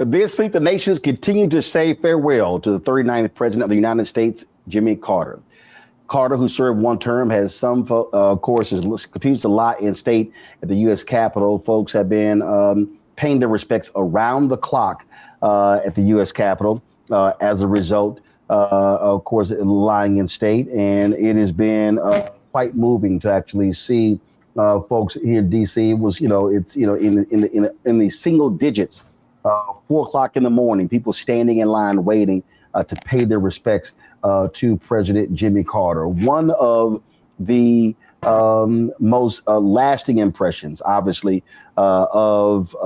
This week, the nations continue to say farewell to the 39th President of the United States, Jimmy Carter. Carter, who served one term, has some, of course, continues to lie in state at the U.S. Capitol. Folks have been paying their respects around the clock at the U.S. Capitol as a result, of course, lying in state. And it has been quite moving to actually see folks here in D.C. It was, it's, in the single digits. 4 o'clock in the morning, people standing in line waiting to pay their respects to President Jimmy Carter. One of the most lasting impressions, obviously, of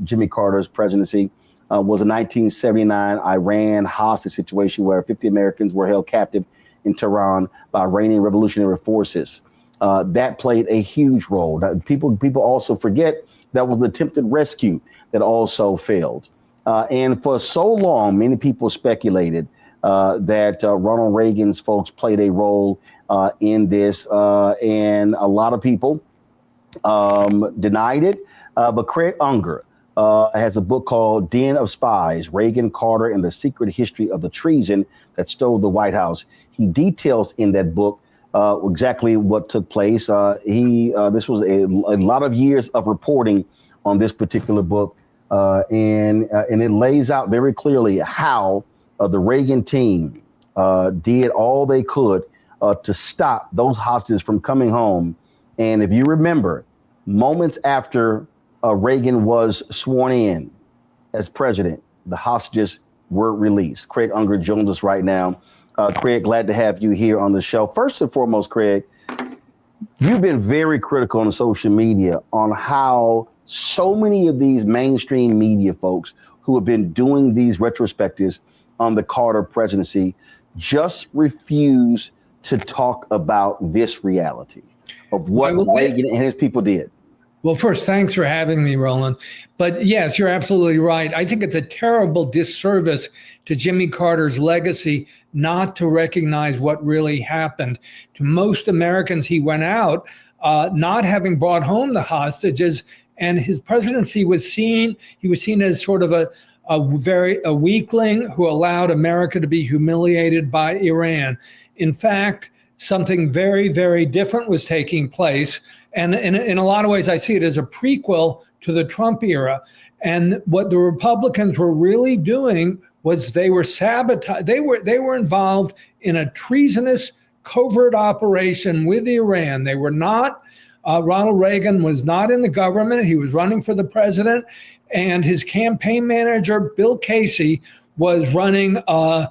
Jimmy Carter's presidency was a 1979 Iran hostage situation where 50 Americans were held captive in Tehran by Iranian revolutionary forces. That played a huge role. People also forget that was an attempted rescue that also failed. And for so long, many people speculated that Ronald Reagan's folks played a role in this. And a lot of people denied it. But Craig Unger has a book called Den of Spies, Reagan, Carter, and the Secret History of the Treason that Stole the White House. He details in that book exactly what took place. This was a lot of years of reporting on this particular book. And it lays out very clearly how the Reagan team did all they could to stop those hostages from coming home. And if you remember, moments after Reagan was sworn in as president, the hostages were released. Craig Unger joins us right now. Craig, glad to have you here on the show. First and foremost, Craig, you've been very critical on social media on how so many of these mainstream media folks who have been doing these retrospectives on the Carter presidency just refuse to talk about this reality of what Reagan and his people did. Well, first, thanks for having me, Roland. But yes, you're absolutely right. I think it's a terrible disservice to Jimmy Carter's legacy not to recognize what really happened. To most Americans, he went out not having brought home the hostages, and his presidency was seen as sort of a weakling who allowed America to be humiliated by Iran. In fact, something very, very different was taking place. And in a lot of ways, I see it as a prequel to the Trump era. And what the Republicans were really doing was they were sabotage. They were involved in a treasonous covert operation with Iran. They were not. Ronald Reagan was not in the government. He was running for the president, and his campaign manager, Bill Casey, was running a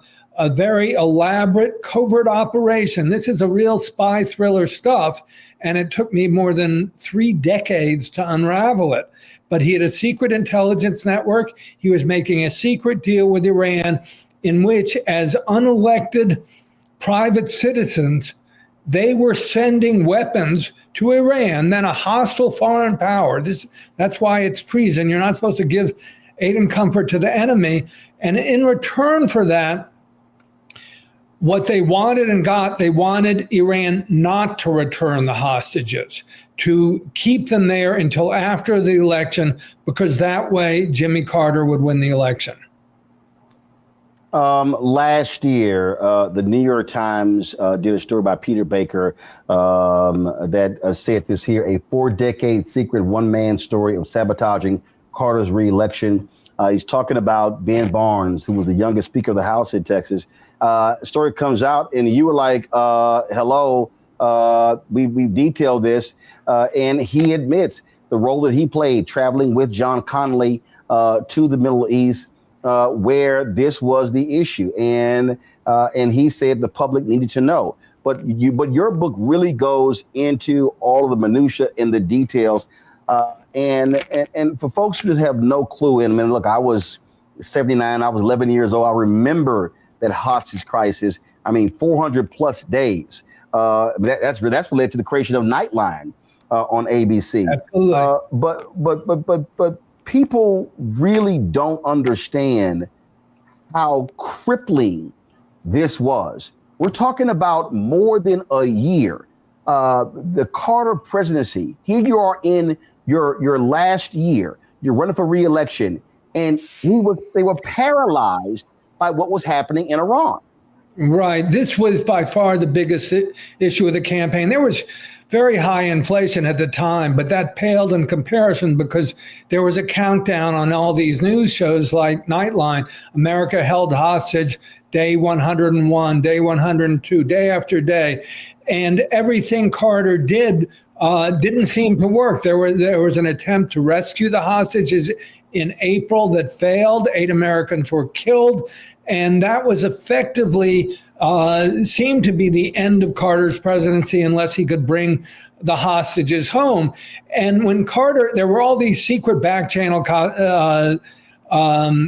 very elaborate covert operation. This is a real spy thriller stuff, and it took me more than 3 decades to unravel it. But he had a secret intelligence network. He was making a secret deal with Iran in which, as unelected private citizens, they were sending weapons to Iran, then a hostile foreign power. That's why it's treason. You're not supposed to give aid and comfort to the enemy. And in return for that, what they wanted and got, they wanted Iran not to return the hostages, to keep them there until after the election, because that way Jimmy Carter would win the election. Last year, the New York Times did a story by Peter Baker that said this here, a 4-decade secret one-man story of sabotaging Carter's re-election. He's talking about Ben Barnes, who was the youngest Speaker of the House in Texas. Story comes out and you were like, hello, we detailed this. And he admits the role that he played traveling with John Connally to the Middle East, where this was the issue. And he said the public needed to know. But your book really goes into all of the minutia and the details. And for folks who just have no clue, and I mean, look, I was 79, I was 11 years old. I remember that hostage crisis. I mean, 400 plus days. That's what led to the creation of Nightline on ABC. Absolutely. But people really don't understand how crippling this was. We're talking about more than a year. The Carter presidency, here you are in your last year, you're running for re-election, and they were paralyzed by what was happening in Iran. Right. This was by far the biggest issue of the campaign. There was very high inflation at the time, but that paled in comparison because there was a countdown on all these news shows like Nightline. America held hostage day 101, day 102, day after day. And everything Carter did didn't seem to work. There was an attempt to rescue the hostages in April that failed. 8 Americans were killed. And that was effectively seemed to be the end of Carter's presidency unless he could bring the hostages home. And when Carter, there were all these secret back channel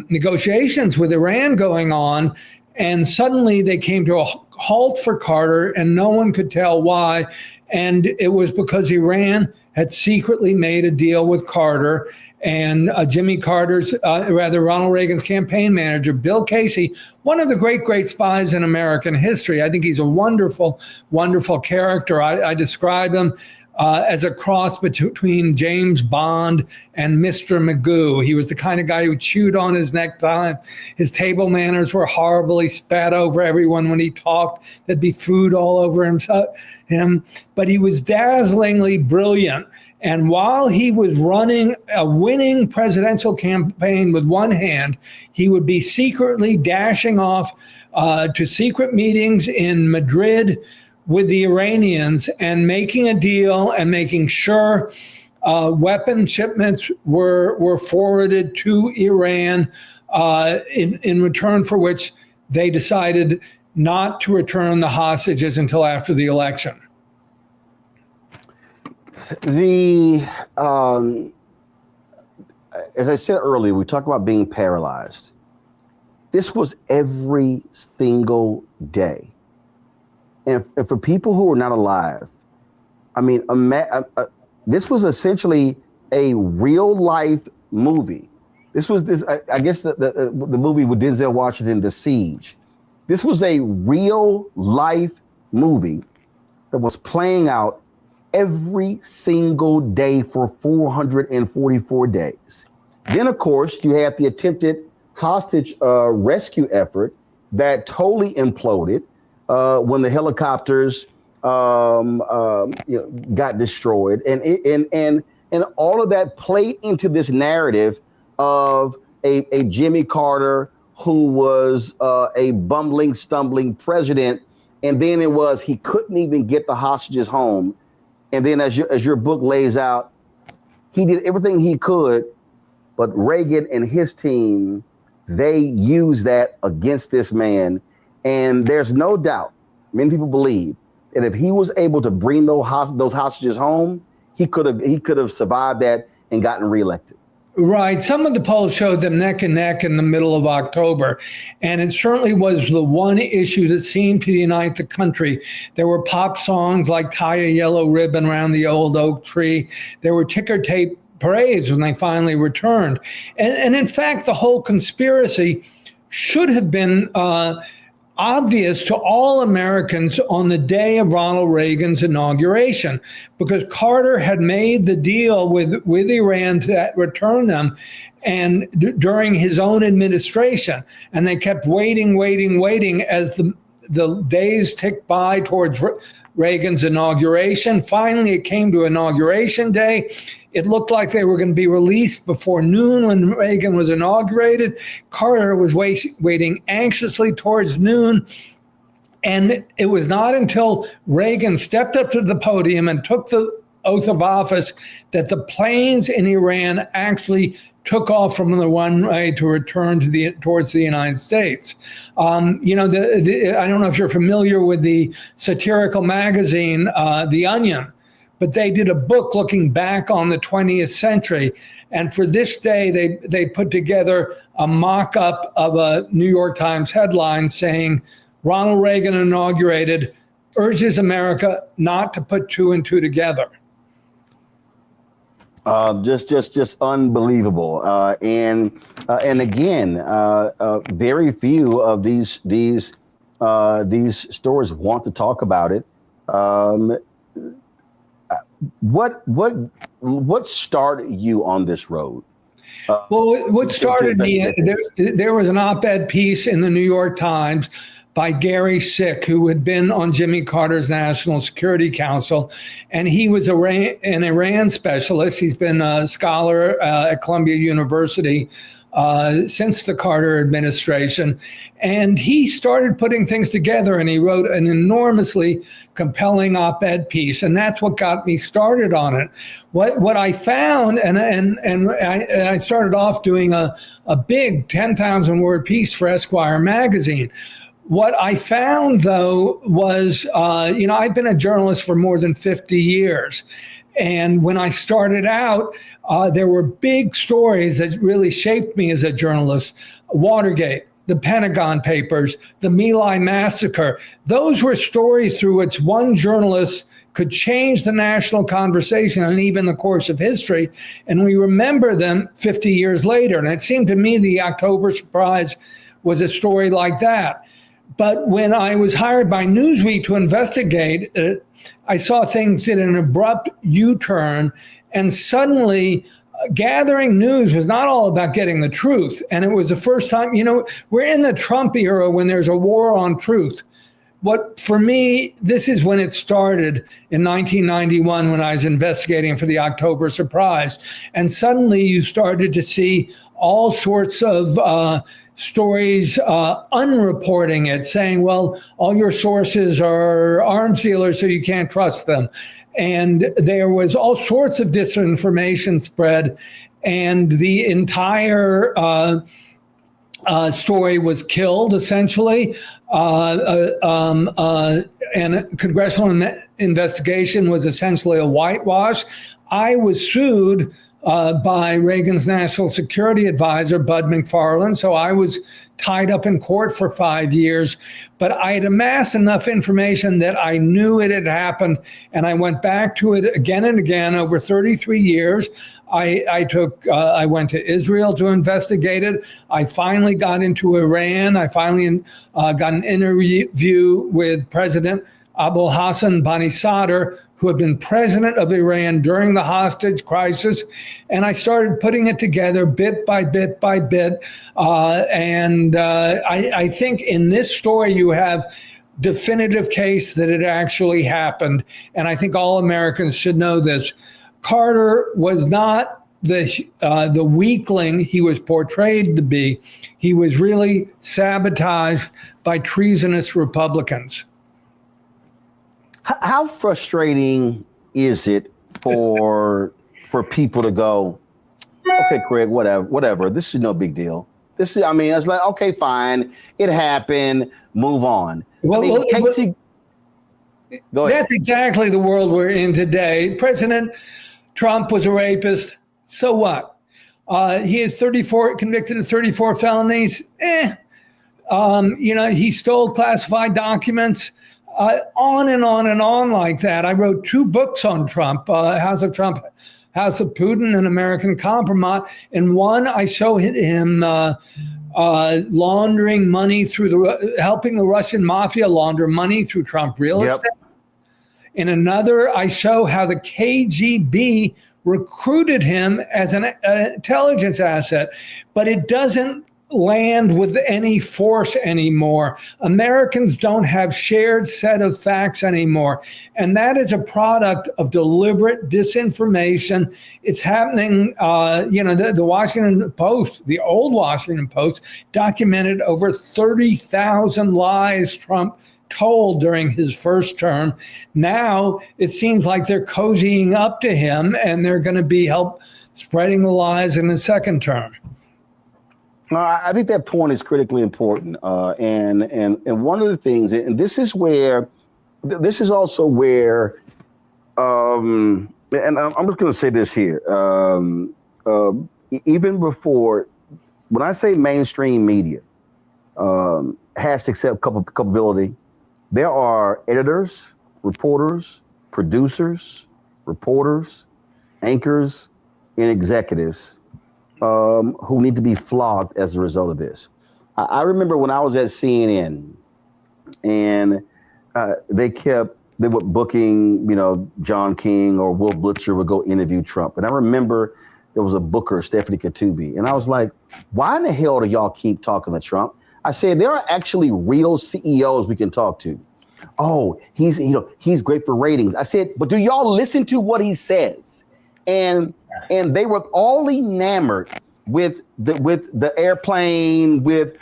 negotiations with Iran going on. And suddenly they came to a halt for Carter, and no one could tell why. And it was because Iran had secretly made a deal with Carter, and Ronald Reagan's campaign manager, Bill Casey, one of the great spies in American history. I think he's a wonderful, wonderful character. I describe him as a cross between James Bond and Mr. Magoo. He was the kind of guy who chewed on his necktie. His table manners were horrible. He spat over everyone when he talked. There'd be food all over him. But he was dazzlingly brilliant. And while he was running a winning presidential campaign with one hand, he would be secretly dashing off to secret meetings in Madrid with the Iranians and making a deal and making sure weapon shipments were forwarded to Iran in return for which they decided not to return the hostages until after the election. As I said earlier, we talked about being paralyzed. This was every single day. And for people who are not alive, I mean, this was essentially a real life movie. I guess the movie with Denzel Washington, The Siege. This was a real life movie that was playing out every single day for 444 days. Then, of course, you had the attempted hostage rescue effort that totally imploded when the helicopters got destroyed. And all of that played into this narrative of a Jimmy Carter who was a bumbling, stumbling president. And then he couldn't even get the hostages home. And then as your book lays out, he did everything he could, but Reagan and his team, they used that against this man. And there's no doubt, many people believe, that if he was able to bring those hostages home, he could have survived that and gotten reelected. Right. Some of the polls showed them neck and neck in the middle of October. And it certainly was the one issue that seemed to unite the country. There were pop songs like Tie a Yellow Ribbon Around the Old Oak Tree. There were ticker tape parades when they finally returned. And in fact, the whole conspiracy should have been obvious to all Americans on the day of Ronald Reagan's inauguration, because Carter had made the deal with Iran to return them and during his own administration. And they kept waiting as the days ticked by towards Reagan's inauguration. Finally, it came to Inauguration Day. It looked like they were going to be released before noon when Reagan was inaugurated. Carter was waiting anxiously towards noon. And it was not until Reagan stepped up to the podium and took the oath of office that the planes in Iran actually took off from the runway to return towards the United States. I don't know if you're familiar with the satirical magazine, The Onion, but they did a book looking back on the 20th century. And for this day, they put together a mock-up of a New York Times headline saying, Ronald Reagan inaugurated, urges America not to put two and two together. Just unbelievable. And again, very few of these stories want to talk about it. What started you on this road? Well, what started me, investigate this. there was an op-ed piece in the New York Times by Gary Sick, who had been on Jimmy Carter's National Security Council, and he was an Iran specialist. He's been a scholar at Columbia University since the Carter administration. And he started putting things together, and he wrote an enormously compelling op-ed piece. And that's what got me started on it. What I found, and I started off doing a big 10,000 word piece for Esquire magazine. What I found, though, was, I've been a journalist for more than 50 years. And when I started out, there were big stories that really shaped me as a journalist. Watergate, the Pentagon Papers, the My Lai massacre. Those were stories through which one journalist could change the national conversation and even the course of history. And we remember them 50 years later. And it seemed to me the October surprise was a story like that. But when I was hired by Newsweek to investigate it, I saw things did an abrupt U-turn, and suddenly gathering news was not all about getting the truth. And it was the first time, we're in the Trump era when there's a war on truth. For me, this is when it started in 1991 when I was investigating for the October surprise. And suddenly you started to see all sorts of stories unreporting it, saying, well, all your sources are arms dealers, so you can't trust them. And there was all sorts of disinformation spread, and the entire story was killed, essentially. And a congressional investigation was essentially a whitewash. I was sued by Reagan's national security advisor, Bud McFarlane. So I was tied up in court for 5 years, but I had amassed enough information that I knew it had happened. And I went back to it again and again over 33 years. I went to Israel to investigate it. I finally got into Iran. I finally got an interview with President Abul Hassan Bani Sadr, who had been president of Iran during the hostage crisis. And I started putting it together bit by bit by bit. I think in this story, you have definitive case that it actually happened. And I think all Americans should know this. Carter was not the weakling he was portrayed to be. He was really sabotaged by treasonous Republicans. How frustrating is it for people to go, okay, Craig, whatever. This is no big deal. It's like, okay, fine. It happened. Move on. Well, Casey, go ahead. That's exactly the world we're in today. President Trump was a rapist. So what? He is convicted of 34 felonies. He stole classified documents. On and on and on like that. I wrote 2 books on Trump, House of Trump, House of Putin, and American Compromise. In one, I show him laundering money helping the Russian mafia launder money through Trump real estate. In another, I show how the KGB recruited him as an intelligence asset, but it doesn't land with any force anymore. Americans don't have shared set of facts anymore. And that is a product of deliberate disinformation. It's happening, the Washington Post, the old Washington Post, documented over 30,000 lies Trump told during his first term. Now it seems like they're cozying up to him and they're going to be help spreading the lies in his second term. I think that point is critically important, and one of the things, and this is also where, and I'm just going to say this here, even before, when I say mainstream media has to accept culpability, there are editors, reporters, producers, reporters, anchors, and executives who need to be flogged as a result of this. I remember when I was at CNN and they were booking, John King or Will Blitzer would go interview Trump. And I remember there was a booker, Stephanie Katubi. And I was like, why in the hell do y'all keep talking to Trump? I said, there are actually real CEOs we can talk to. Oh, he's great for ratings. I said, but do y'all listen to what he says? And they were all enamored with the airplane, with,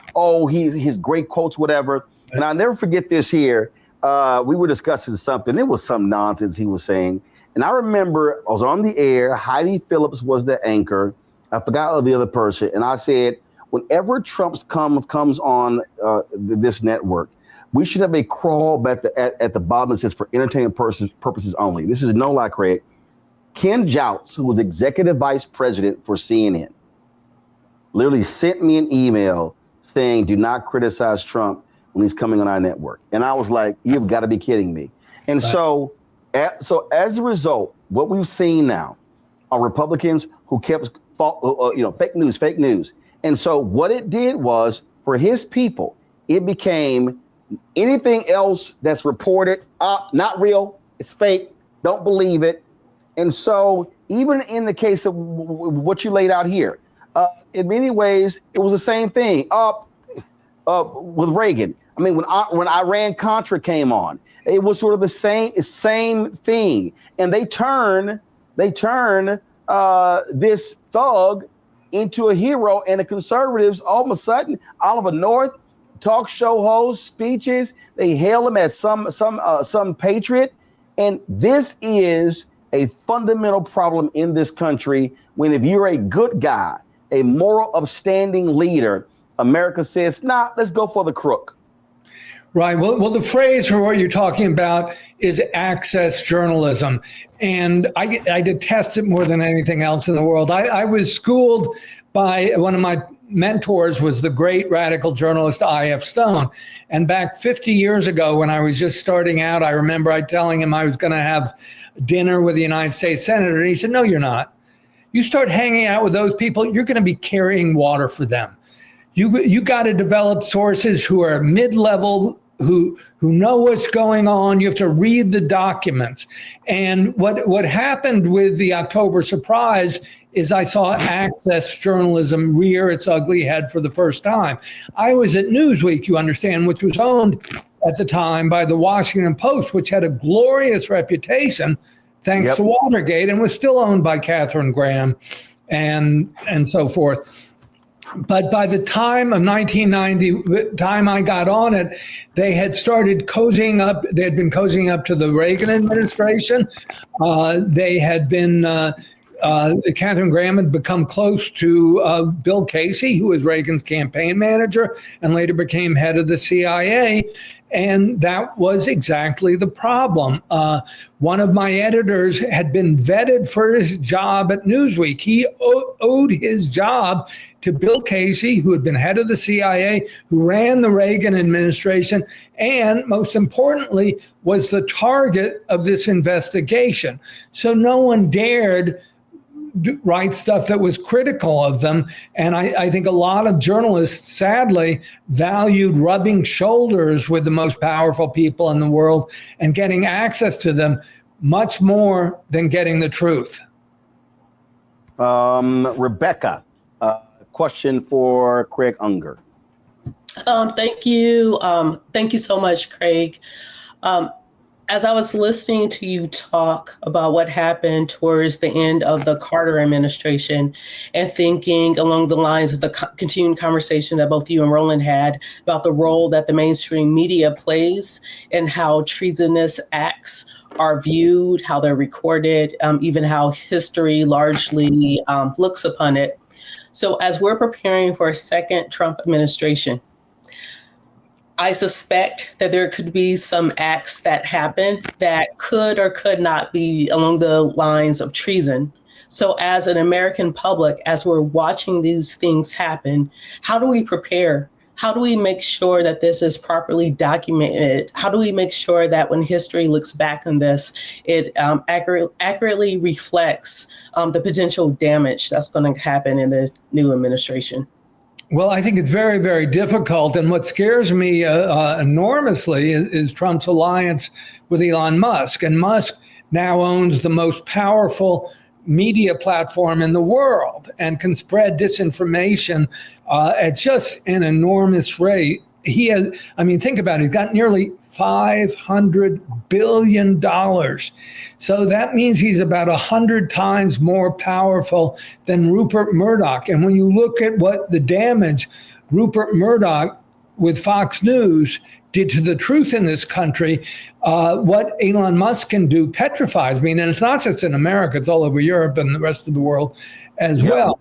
his great quotes, whatever. And I'll never forget this here. We were discussing something. It was some nonsense he was saying. And I remember I was on the air. Heidi Phillips was the anchor. I forgot the other person. And I said, whenever Trump comes on this network, we should have a crawl at the bottom that says for entertainment purposes only. This is no lie, Craig. Ken Jouts, who was executive vice president for CNN, literally sent me an email saying, do not criticize Trump when he's coming on our network. And I was like, you've got to be kidding me. And right. So as a result, what we've seen now are Republicans who kept fake news. And so what it did was, for his people, it became anything else that's reported, not real, it's fake, don't believe it. And so even in the case of what you laid out here, in many ways, it was the same thing with Reagan. I mean, when Iran-Contra came on, it was sort of the same thing. And they turn this thug into a hero, and the conservatives, all of a sudden, Oliver North, talk show hosts, speeches, they hail him as some patriot. And this is a fundamental problem in this country when, if you're a good guy, a moral, upstanding leader, America says, nah, let's go for the crook. Right. Well, the phrase for what you're talking about is access journalism. And I detest it more than anything else in the world. I was schooled by one of my mentors, was the great radical journalist I.F. Stone. And back 50 years ago, when I was just starting out, I remember telling him I was going to have dinner with the United States Senator. And he said, no, you're not. You start hanging out with those people, you're going to be carrying water for them. You got to develop sources who are mid-level, who know what's going on. You have to read the documents. And what happened with the October surprise is I saw access journalism rear its ugly head for the first time. I was at Newsweek, you understand, which was owned at the time by the Washington Post, which had a glorious reputation thanks to Watergate, and was still owned by Katharine Graham and so forth. But by the time of 1990, time I got on it, they had started cozying up. They had been cozying up to the Reagan administration. They had been, Katharine Graham had become close to Bill Casey, who was Reagan's campaign manager and later became head of the CIA. And that was exactly the problem. One of my editors had been vetted for his job at Newsweek. He owed his job to Bill Casey, who had been head of the CIA, who ran the Reagan administration, and most importantly, was the target of this investigation. So no one dared write stuff that was critical of them. And I think a lot of journalists, sadly, valued rubbing shoulders with the most powerful people in the world and getting access to them much more than getting the truth. Rebecca, question for Craig Unger. Thank you. Thank you so much, Craig. As I was listening to you talk about what happened towards the end of the Carter administration and thinking along the lines of the continuing conversation that both you and Roland had about the role that the mainstream media plays and how treasonous acts are viewed, how they're recorded, even how history largely looks upon it. So as we're preparing for a second Trump administration, I suspect that there could be some acts that happen that could or could not be along the lines of treason. So as an American public, as we're watching these things happen, how do we prepare? How do we make sure that this is properly documented? How do we make sure that when history looks back on this, it accurately reflects the potential damage that's going to happen in the new administration? Well, I think it's very, very difficult. And what scares me enormously is Trump's alliance with Elon Musk. And Musk now owns the most powerful media platform in the world and can spread disinformation at just an enormous rate. He has, I mean, think about it. He's got nearly $500 billion. So that means he's about 100 times more powerful than Rupert Murdoch. And when you look at what the damage Rupert Murdoch with Fox News did to the truth in this country, what Elon Musk can do petrifies me. And it's not just in America, it's all over Europe and the rest of the world as well.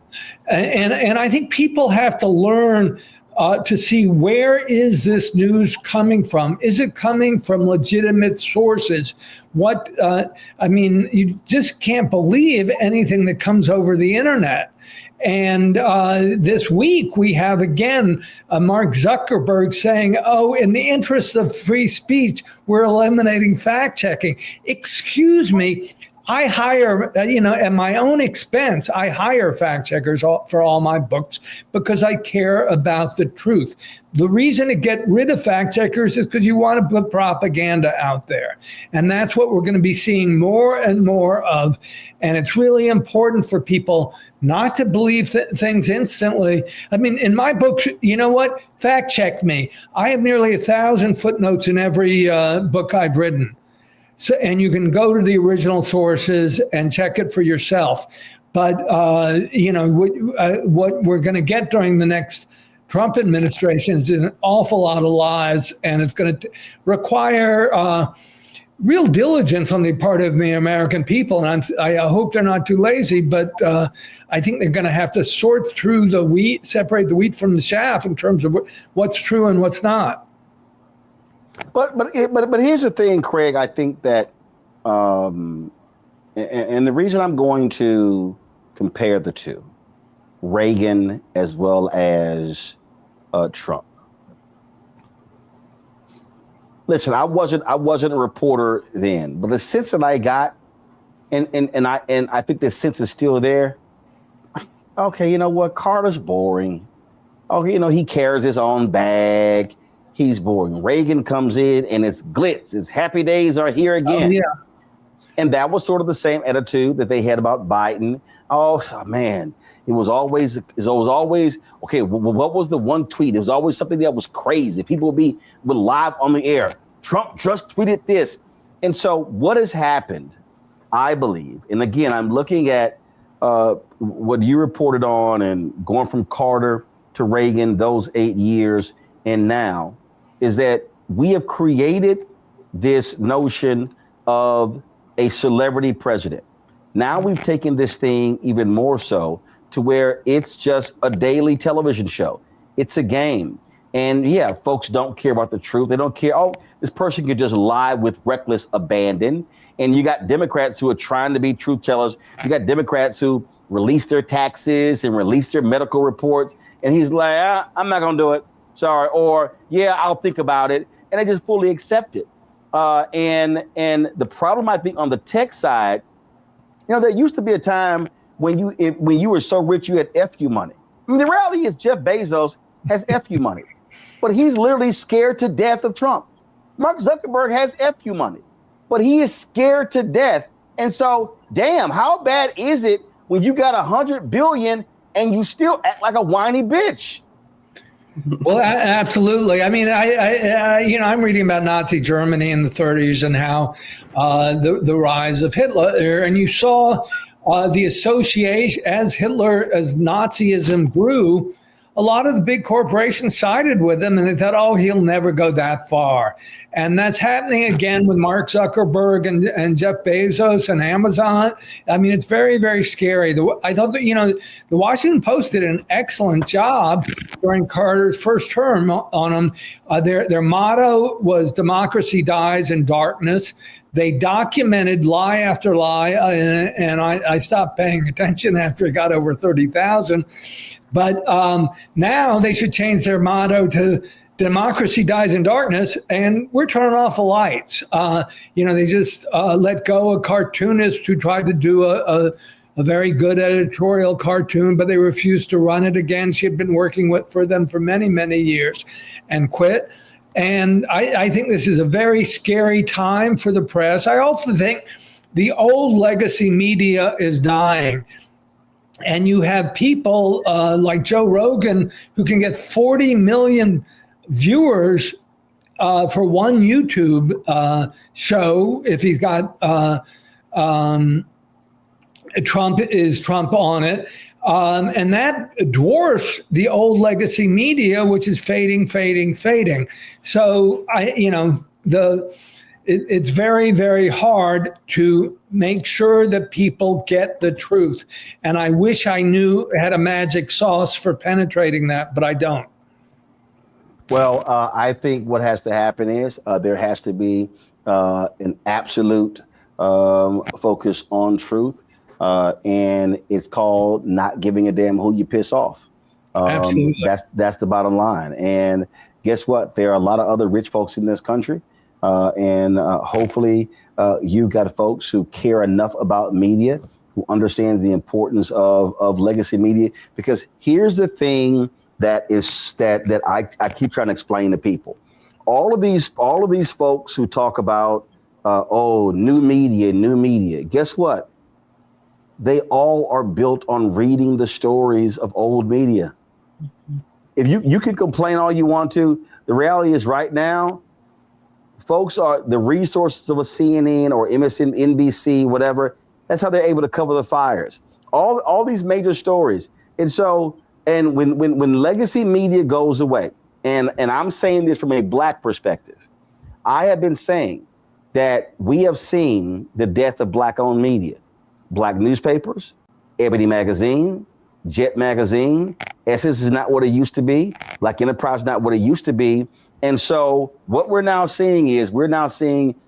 And I think people have to learn to see, where is this news coming from? Is it coming from legitimate sources? I mean, you just can't believe anything that comes over the internet. And this week we have again Mark Zuckerberg saying, oh, in the interest of free speech, we're eliminating fact checking. Excuse me. I hire, at my own expense, I hire fact checkers for all my books because I care about the truth. The reason to get rid of fact checkers is because you want to put propaganda out there. And that's what we're going to be seeing more and more of. And it's really important for people not to believe things instantly. I mean, in my books, you know what? Fact check me. I have nearly 1,000 footnotes in every book I've written. So, and you can go to the original sources and check it for yourself. But, what we're going to get during the next Trump administration is an awful lot of lies, and it's going to require real diligence on the part of the American people. And I hope they're not too lazy, but I think they're going to have to sort through the wheat, separate the wheat from the chaff in terms of what's true and what's not. But here's the thing, Craig. I think that, and the reason I'm going to compare the two, Reagan as well as Trump. Listen, I wasn't a reporter then, but the sense that I got, and I think the sense is still there. Okay, you know what? Carter's boring. Okay, he carries his own bag. He's boring. Reagan comes in and it's glitz. His happy days are here again. Yeah. And that was sort of the same attitude that they had about Biden. Oh man, it was always okay. What was the one tweet? It was always something that was crazy. People would live on the air. Trump just tweeted this. And so what has happened, I believe, and again, I'm looking at what you reported on and going from Carter to Reagan, those 8 years, and now, is that we have created this notion of a celebrity president. Now we've taken this thing even more so to where it's just a daily television show. It's a game. And yeah, folks don't care about the truth. They don't care. Oh, this person could just lie with reckless abandon. And you got Democrats who are trying to be truth tellers. You got Democrats who release their taxes and release their medical reports. And he's like, I'm not going to do it. Sorry. Or, yeah, I'll think about it. And they just fully accept it. And the problem, I think, on the tech side, there used to be a time when you were so rich, you had FU money. I mean, the reality is Jeff Bezos has FU money, but he's literally scared to death of Trump. Mark Zuckerberg has FU money, but he is scared to death. And so, damn, how bad is it when you got $100 billion and you still act like a whiny bitch? Well, absolutely. I mean, I'm reading about Nazi Germany in the 30s and how the rise of Hitler, and you saw the association as Nazism grew. A lot of the big corporations sided with him, and they thought, oh, he'll never go that far. And that's happening again with Mark Zuckerberg and Jeff Bezos and Amazon. I mean, it's very, very scary. I thought that, the Washington Post did an excellent job during Carter's first term on him. Their motto was democracy dies in darkness. They documented lie after lie, and I stopped paying attention after it got over 30,000. But now they should change their motto to democracy dies in darkness, and we're turning off the lights. They just let go of cartoonists who tried to do a very good editorial cartoon, but they refused to run it again. She had been working for them for many, many years and quit. And I think this is a very scary time for the press. I also think the old legacy media is dying. And you have people like Joe Rogan who can get 40 million viewers for one YouTube show if he's got Trump on it. And that dwarfs the old legacy media, which is fading. So it's very, very hard to make sure that people get the truth. And I wish I had a magic sauce for penetrating that, but I don't. Well, I think what has to happen is there has to be an absolute focus on truth. And it's called not giving a damn who you piss off. Absolutely. That's the bottom line. And guess what? There are a lot of other rich folks in this country. And hopefully you got folks who care enough about media, who understand the importance of legacy media. Because here's the thing that I keep trying to explain to people. All of these folks who talk about new media. Guess what? They all are built on reading the stories of old media. If you can complain all you want to, the reality is right now, folks are the resources of a CNN or MSNBC, whatever. That's how they're able to cover the fires. All these major stories. And so, and when legacy media goes away, and I'm saying this from a Black perspective, I have been saying that we have seen the death of Black-owned media. Black newspapers, Ebony Magazine, Jet Magazine, Essence is not what it used to be. Black Enterprise is not what it used to be. And so what we're now seeing is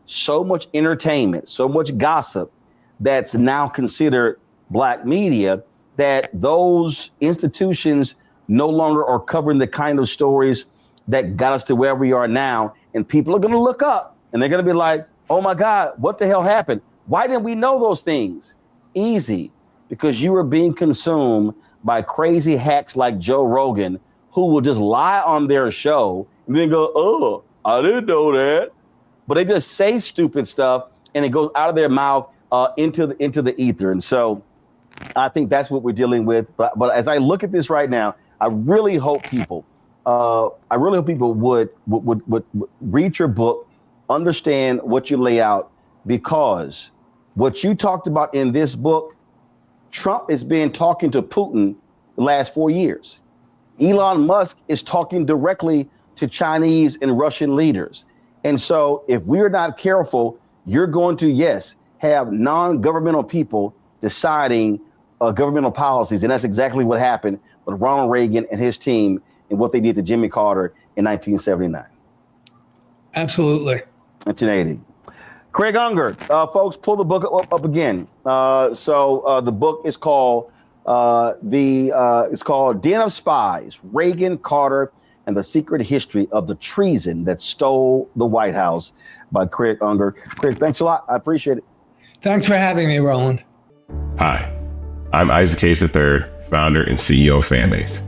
so much entertainment, so much gossip that's now considered Black media, that those institutions no longer are covering the kind of stories that got us to where we are now. And people are going to look up and they're going to be like, oh my God, what the hell happened? Why didn't we know those things? Easy, because you are being consumed by crazy hacks like Joe Rogan, who will just lie on their show and then go, oh, I didn't know that. But they just say stupid stuff and it goes out of their mouth into the ether. And so I think that's what we're dealing with. But as I look at this right now, I really hope people would read your book, understand what you lay out, because what you talked about in this book, Trump has been talking to Putin the last 4 years. Elon Musk is talking directly to Chinese and Russian leaders. And so if we're not careful, you're going to, yes, have non-governmental people deciding governmental policies. And that's exactly what happened with Ronald Reagan and his team and what they did to Jimmy Carter in 1979. Absolutely. 1980. Craig Unger, folks, pull the book up again. So the book is called Den of Spies: Reagan, Carter, and the Secret History of the Treason That Stole the White House by Craig Unger. Craig, thanks a lot. I appreciate it. Thanks for having me, Roland. Hi, I'm Isaac Hayes III, founder and CEO of Fanbase.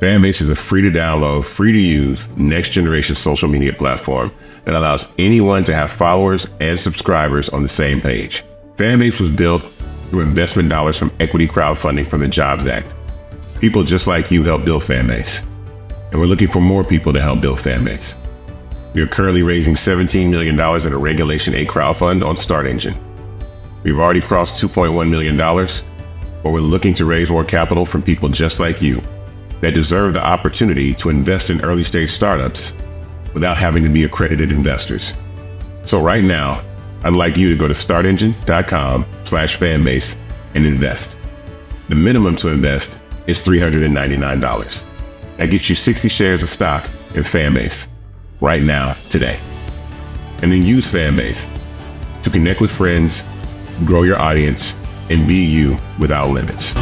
Fanbase is a free to download, free to use, next generation social media platform that allows anyone to have followers and subscribers on the same page. Fanbase was built through investment dollars from equity crowdfunding from the Jobs Act. People just like you help build Fanbase, and we're looking for more people to help build Fanbase. We are currently raising $17 million in a Regulation A crowdfund on Start Engine. We've already crossed $2.1 million, but we're looking to raise more capital from people just like you that deserve the opportunity to invest in early stage startups without having to be accredited investors. So right now, I'd like you to go to startengine.com/fanbase and invest. The minimum to invest is $399. That gets you 60 shares of stock in Fanbase right now, today. And then use Fanbase to connect with friends, grow your audience, and be you without limits.